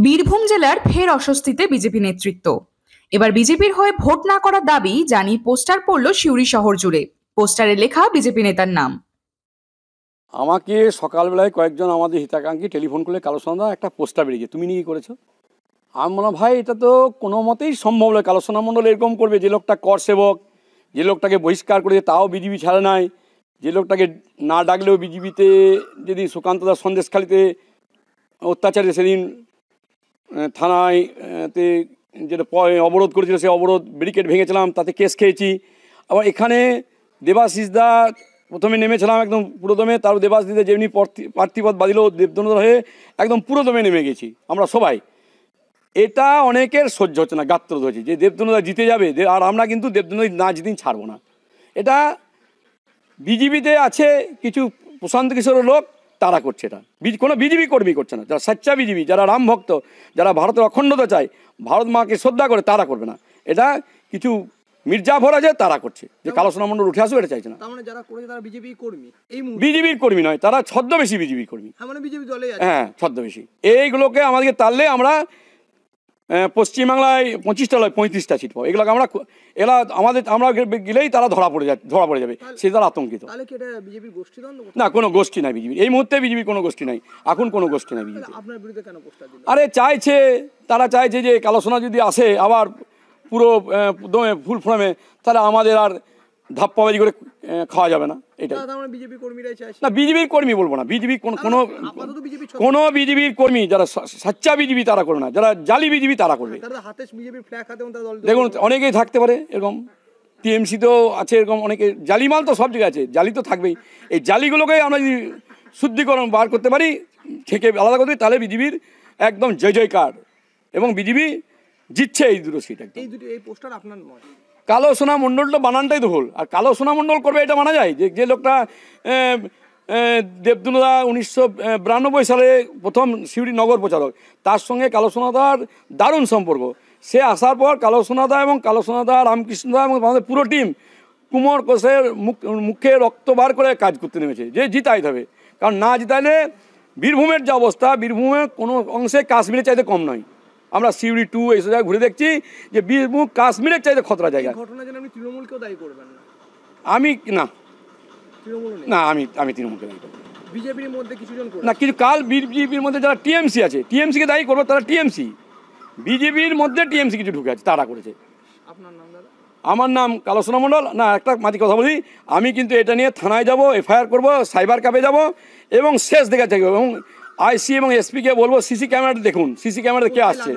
বীরভূম জেলার ফের অস্বস্তিতে বিজেপি নেতৃত্ব। এবার বিজেপির হয়ে ভোট না করার দাবি জানিয়ে পোস্টার পড়ল সিউড়ি শহর জুড়ে। পোস্টারে লেখা বিজেপি নেতার নাম। আমাকে সকালবেলায় কয়েকজন আমাদের হিতাকাঙ্ক্ষী টেলিফোন করলে কালো সোনা একটা পোস্টার বেরিয়েছে, তুমি নিয়ে করেছো। আমি মনে ভাই এটা তো কোনো মতেই সম্ভব নয়, কালো সোনা মণ্ডল এরকম করবে। যে লোকটা কর সেবক, যে লোকটাকে বহিষ্কার করেছে তাও বিজেপি ছাড়ে নাই, যে লোকটাকে না ডাকলেও বিজেপিতে যেদিন সুকান্ত দাস সন্দেশখালিতে অত্যাচারে সেদিন থানায় যেটা অবরোধ করেছিল, সেই অবরোধ ব্যারিকেড ভেঙেছিলাম, তাতে কেস খেয়েছি। আবার এখানে দেবাশিস দা প্রথমে নেমেছিলাম একদম পুরোদমে, তার দেবাশিসে যেমনি প্রার্থীপদ বাদিল দেবদনদার হয়ে একদম পুরোদমে নেমে গেছি আমরা সবাই। এটা অনেকের সহ্য হচ্ছে না, গাত্র ধরেছি যে দেবদনদা জিতে যাবে, আর আমরা কিন্তু দেবদনদা না জিতেই ছাড়বো না। এটা বিজেপিতে আছে কিছু প্রশান্ত কিশোরের লোক, তারা করছে এটা। কোনো বিজেপি কর্মী করছে না। যারা সাচ্চা বিজেপি, যারা রাম ভক্ত, যারা ভারতের অখণ্ডতা চায়, ভারত মাকে শ্রদ্ধা করে, তারা করবে না। এটা কিছু মির্জাফর আছে, তারা করছে যে কালো সোনা মণ্ডল উঠে আসবে, এটা চাইছে না। যারা করেছে তারা বিজেপি কর্মী, এই বিজেপির কর্মী নয়, তারা ছদ্মবেশী বিজেপি কর্মী। বিজেপি দলে হ্যাঁ, ছদ্মবেশী। এইগুলোকে আমাদেরকে তাড়লে আমরা পশ্চিমবাংলায় 25টা নয় 35টা সিট পাবো। এগুলোকে আমরা গেলেই তারা ধরা পড়ে যাবে, সে তারা আতঙ্কিত। না, কোনো গোষ্ঠী নাই বিজেপি এই মুহূর্তে, বিজেপির কোনো গোষ্ঠী নাই এখন, কোনো গোষ্ঠী নাই বিজেপি। আরে তারা চাইছে যে কালো সোনা যদি আসে আবার পুরো দমে ফুল ফ্রমে, তাহলে আমাদের আর ধাপ্পাবাজি করে খাওয়া যাবে না। এটা না, বিজেপির কর্মী বলবো না, বিজেপি কোনো বিজেপির কর্মী যারা সাচ্চা বিজেপি তারা করে না, যারা জালি বিজেপি তারা করবে। দেখুন অনেকেই থাকতে পারে এরকম, টিএমসি তো আছে এরকম অনেকে, জালিমাল তো সব জায়গায় আছে, জালি তো থাকবেই। এই জালিগুলোকে আমরা যদি শুদ্ধিকরণ বার করতে পারি, থেকে আলাদা করতে পারি, তাহলে বিজেপির একদম জয় জয়কার, এবং বিজেপি জিতছে এই দুটো সিট। কালো সোনা মণ্ডলটা বানানটাই তো ভুল। আর কালো সোনা মণ্ডল করবে এটা মানা যায়? যে লোকটা দেবদনদা 1992 সালে প্রথম সিউড়ি নগর প্রচারক, তার সঙ্গে কালো সোনাদার দারুণ সম্পর্ক। সে আসার পর কালো সোনাদা এবং কালো সোনাদা, রামকৃষ্ণদা এবং আমাদের পুরো টিম কুমোর কোষের মুখে রক্ত বার করে কাজ করতে নেমেছে যে জিতাইতে হবে। কারণ না জিতাইলে বীরভূমের যে অবস্থা, বীরভূমের কোনো অংশে কাশ্মীরের চাইতে কম নয়। আমরা সিউড়ি 2 এইসব জায়গায় ঘুরে দেখছি যে বীরভূম কাশ্মীরের চাইতে খতরা জায়গা। আমি না না আমি তৃণমূলকে দায়ী করবো। বিজেপির মধ্যে না, কিছু কাল বিজেপির মধ্যে যারা টিএমসি আছে, টিএমসিকে দায়ী করবো। তারা টিএমসি, বিজেপির মধ্যে টিএমসি কিছু ঢুকে আছে, তারা করেছে। আপনার নাম দাদা? আমার নাম কালো সোনা মণ্ডল। না, একটা মাঝে কথা বলি, আমি কিন্তু এটা নিয়ে থানায় যাব, এফআইআর করব, সাইবার ক্যাফে যাব, এবং শেষ দেখে থাকবো, এবং আইসি এবং এসপিকে বলবো সিসি ক্যামেরাটা দেখুন, সিসি ক্যামেরাতে কে আসছে।